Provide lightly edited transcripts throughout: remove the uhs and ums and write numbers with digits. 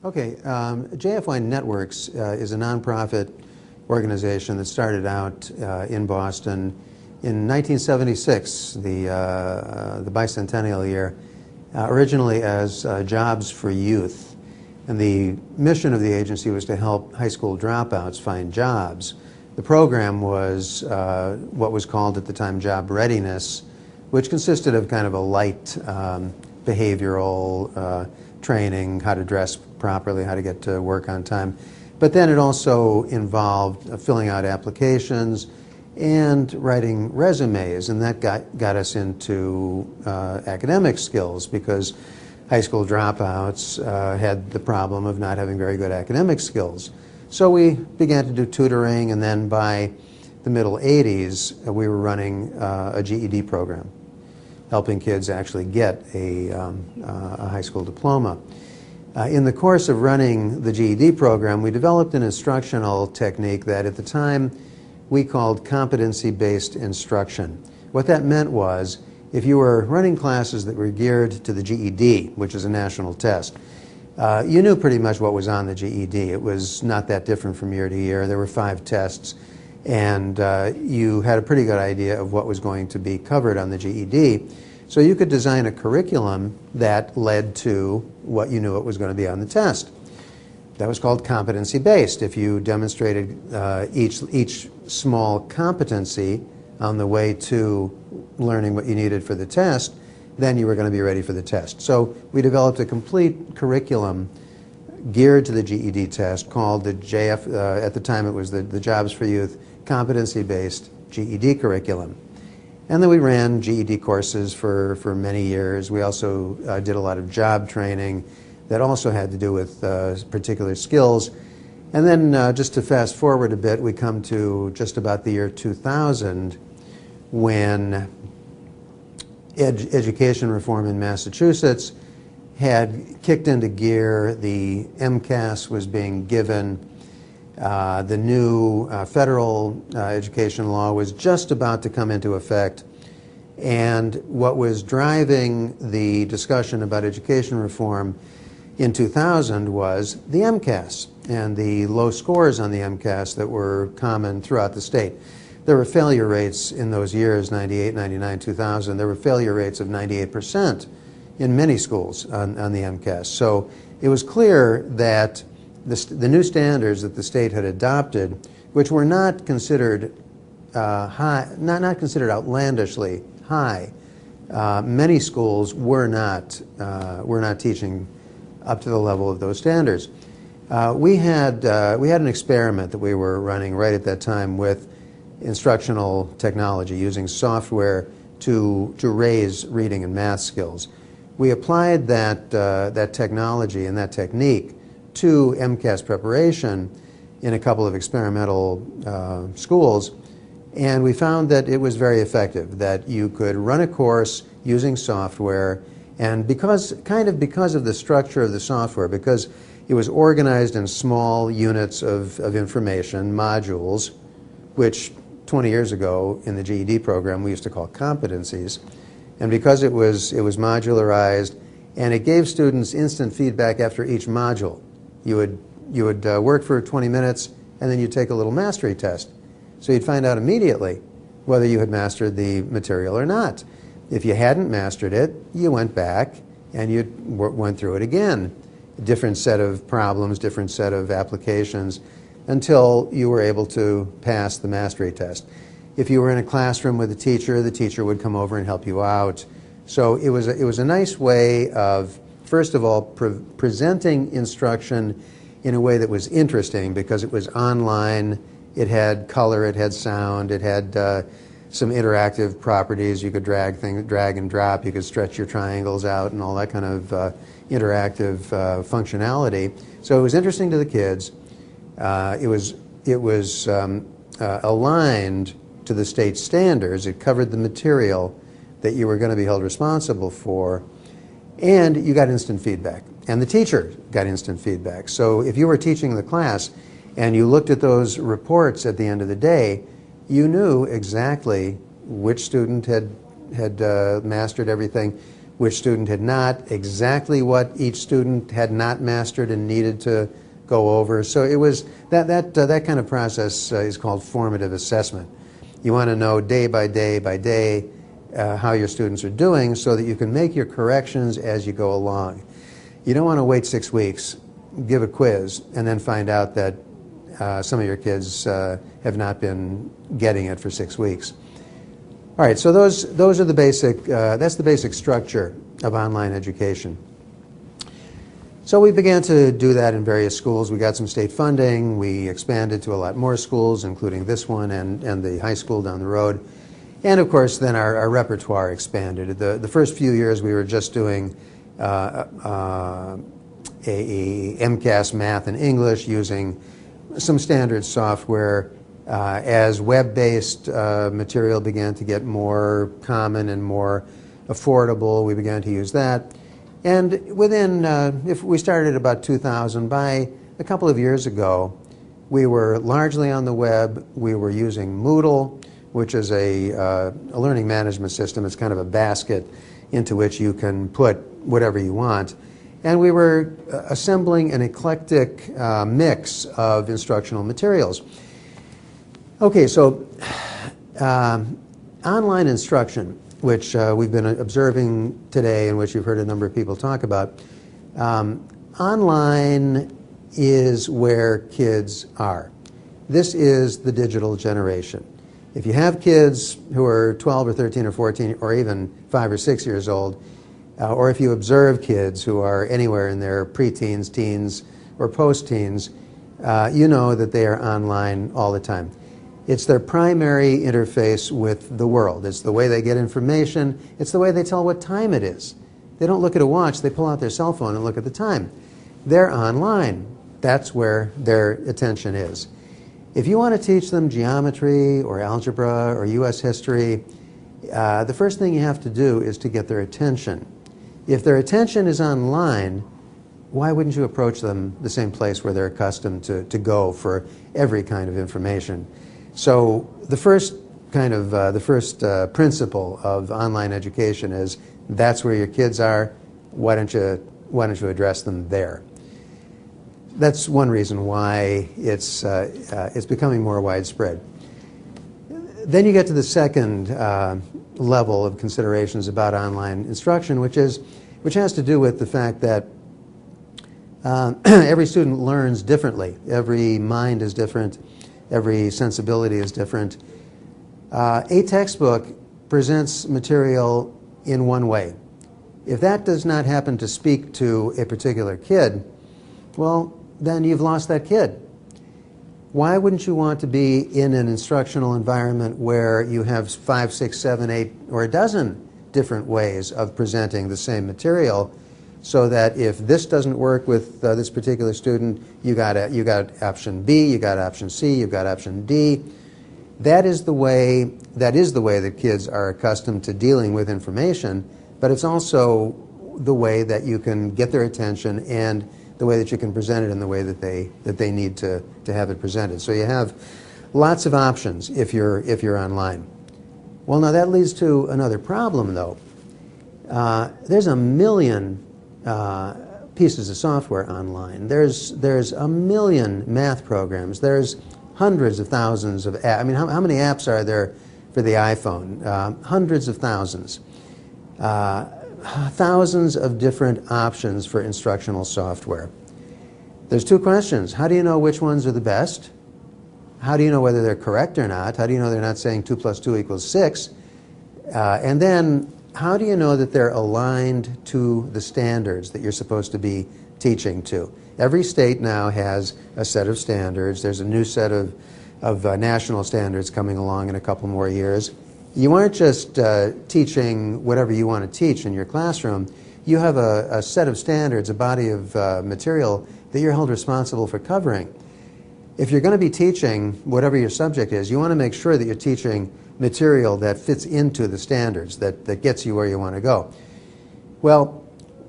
Okay, JFYNetWorks is a nonprofit organization that started out in Boston in 1976, the bicentennial year, originally as Jobs for Youth. And the mission of the agency was to help high school dropouts find jobs. The program was what was called at the time job readiness, which consisted of kind of a light behavioral training, how to dress properly, how to get to work on time. But then it also involved filling out applications and writing resumes, and that got us into academic skills, because high school dropouts had the problem of not having very good academic skills. So we began to do tutoring, and then by the middle 80s, we were running a GED program, helping kids actually get a high school diploma. In the course of running the GED program, we developed an instructional technique that at the time we called competency-based instruction. What that meant was, if you were running classes that were geared to the GED, which is a national test, you knew pretty much what was on the GED. It was not that different from year to year. There were 5 tests, and you had a pretty good idea of what was going to be covered on the GED. So you could design a curriculum that led to what you knew it was going to be on the test. That was called competency-based. If you demonstrated each small competency on the way to learning what you needed for the test, then you were going to be ready for the test. So we developed a complete curriculum geared to the GED test called the at the time it was the Jobs for Youth Competency-Based GED Curriculum. And then we ran GED courses for many years. We also did a lot of job training that also had to do with particular skills. And then just to fast forward a bit, we come to just about the year 2000, when education reform in Massachusetts had kicked into gear. The MCAS was being given. The new federal education law was just about to come into effect. And what was driving the discussion about education reform in 2000 was the MCAS and the low scores on the MCAS that were common throughout the state. There were failure rates in those years, 98, 99, 2000. There were failure rates of 98% in many schools on the MCAS. So it was clear that the new standards that the state had adopted, which were not considered not considered outlandishly high, many schools were not teaching up to the level of those standards. We had an experiment that we were running right at that time with instructional technology, using software to raise reading and math skills. We applied that technology and that technique to MCAS preparation in a couple of experimental schools, and we found that it was very effective, that you could run a course using software, and because of the structure of the software, because it was organized in small units of information, modules, which 20 years ago in the GED program we used to call competencies, and because it was modularized, and it gave students instant feedback after each module. You would work for 20 minutes, and then you'd take a little mastery test. So you'd find out immediately whether you had mastered the material or not. If you hadn't mastered it, you went back and you went through it again. Different set of problems, different set of applications, until you were able to pass the mastery test. If you were in a classroom with a teacher, the teacher would come over and help you out. So it was a nice way of, first of all, presenting instruction in a way that was interesting, because it was online. It had color, it had sound, it had some interactive properties. You could drag and drop, you could stretch your triangles out and all that kind of interactive functionality. So it was interesting to the kids. It was aligned to the state standards. It covered the material that you were going to be held responsible for, and you got instant feedback. And the teacher got instant feedback. So if you were teaching the class and you looked at those reports at the end of the day, you knew exactly which student had mastered everything, which student had not, exactly what each student had not mastered and needed to go over. So it was that kind of process is called formative assessment. You want to know day by day how your students are doing so that you can make your corrections as you go along. You don't want to wait 6 weeks, give a quiz, and then find out that some of your kids have not been getting it for 6 weeks. All right, so those are the basic, that's the basic structure of online education. So we began to do that in various schools. We got some state funding. We expanded to a lot more schools, including this one and the high school down the road. And of course, then our repertoire expanded. The first few years we were just doing a MCAS math and English using some standard software. As web-based material began to get more common and more affordable, we began to use that. And within, if we started at about 2000, by a couple of years ago, we were largely on the web. We were using Moodle, which is a learning management system. It's kind of a basket into which you can put whatever you want. And we were assembling an eclectic mix of instructional materials. Okay, so online instruction, which we've been observing today and which you've heard a number of people talk about, online is where kids are. This is the digital generation. If you have kids who are 12 or 13 or 14 or even 5 or 6 years old, or if you observe kids who are anywhere in their preteens, teens, or post-teens, you know that they are online all the time. It's their primary interface with the world. It's the way they get information. It's the way they tell what time it is. They don't look at a watch. They pull out their cell phone and look at the time. They're online. That's where their attention is. If you want to teach them geometry or algebra or U.S. history, the first thing you have to do is to get their attention. If their attention is online, why wouldn't you approach them the same place where they're accustomed to go for every kind of information? So the first kind of principle of online education is that's where your kids are. Why don't you address them there? That's one reason why it's becoming more widespread. Then you get to the second level of considerations about online instruction, which has to do with the fact that every student learns differently. Every mind is different. Every sensibility is different. A textbook presents material in one way. If that does not happen to speak to a particular kid, well, then you've lost that kid. Why wouldn't you want to be in an instructional environment where you have 5, 6, 7, 8, or a dozen different ways of presenting the same material, so that if this doesn't work with this particular student, you got option B, you got option C, you've got option D. That is the way that kids are accustomed to dealing with information, but it's also the way that you can get their attention and the way that you can present it in the way that they need to have it presented. So you have lots of options if you're online. Well, now that leads to another problem, though. There's a million pieces of software online. There's a million math programs. There's hundreds of thousands of apps. I mean, how many apps are there for the iPhone? Hundreds of thousands. Thousands of different options for instructional software. There's two questions. How do you know which ones are the best? How do you know whether they're correct or not? How do you know they're not saying 2 + 2 = 6? And then, how do you know that they're aligned to the standards that you're supposed to be teaching to? Every state now has a set of standards. There's a new set of national standards coming along in a couple more years. You aren't just teaching whatever you want to teach in your classroom. You have a set of standards, a body of material that you're held responsible for covering. If you're going to be teaching whatever your subject is, you want to make sure that you're teaching material that fits into the standards, that gets you where you want to go. Well,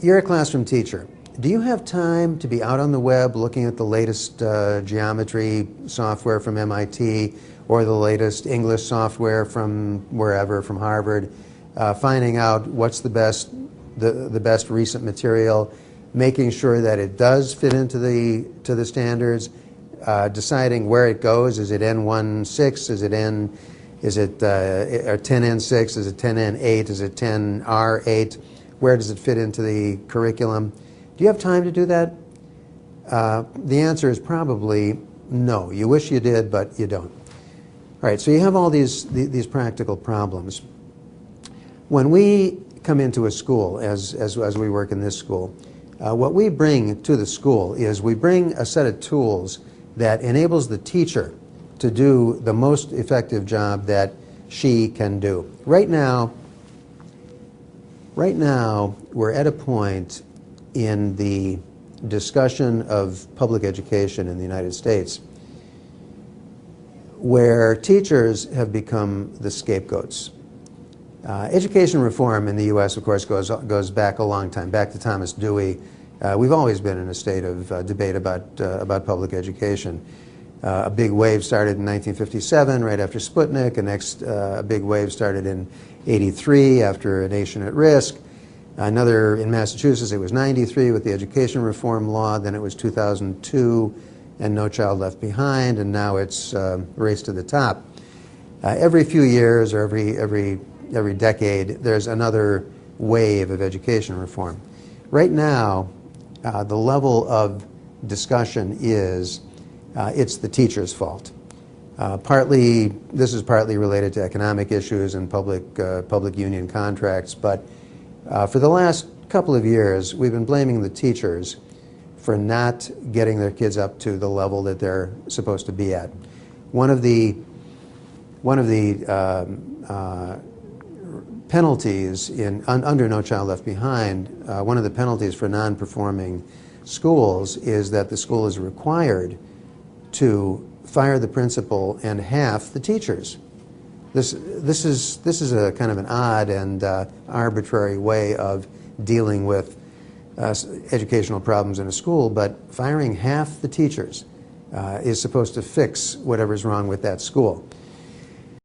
you're a classroom teacher. Do you have time to be out on the web looking at the latest geometry software from MIT or the latest English software from wherever, from Harvard, finding out what's the best the best recent material, making sure that it does fit into the standards, deciding where it goes. Is it N1.6? Is it or 10N6? Is it 10N8? Is it 10R8? Where does it fit into the curriculum? Do you have time to do that? The answer is probably no. You wish you did, but you don't. All right, so you have all these practical problems. When we come into a school, as we work in this school, what we bring to the school is we bring a set of tools that enables the teacher to do the most effective job that she can do. Right now, we're at a point in the discussion of public education in the United States where teachers have become the scapegoats. Education reform in the U.S., of course, goes back a long time, back to Thomas Dewey. We've always been in a state of debate about public education. A big wave started in 1957, right after Sputnik. A big wave started in '83 after A Nation at Risk. Another in Massachusetts, it was '93 with the education reform law. Then it was 2002 and No Child Left Behind, and now it's Race to the Top. Every few years or every decade, there's another wave of education reform. Right now, the level of discussion is it's the teacher's fault. This is partly related to economic issues and public union contracts, but for the last couple of years, we've been blaming the teachers for not getting their kids up to the level that they're supposed to be at. One of the penalties under No Child Left Behind, one of the penalties for non-performing schools is that the school is required to fire the principal and half the teachers. This is a kind of an odd and arbitrary way of dealing with educational problems in a school, but firing half the teachers is supposed to fix whatever's wrong with that school.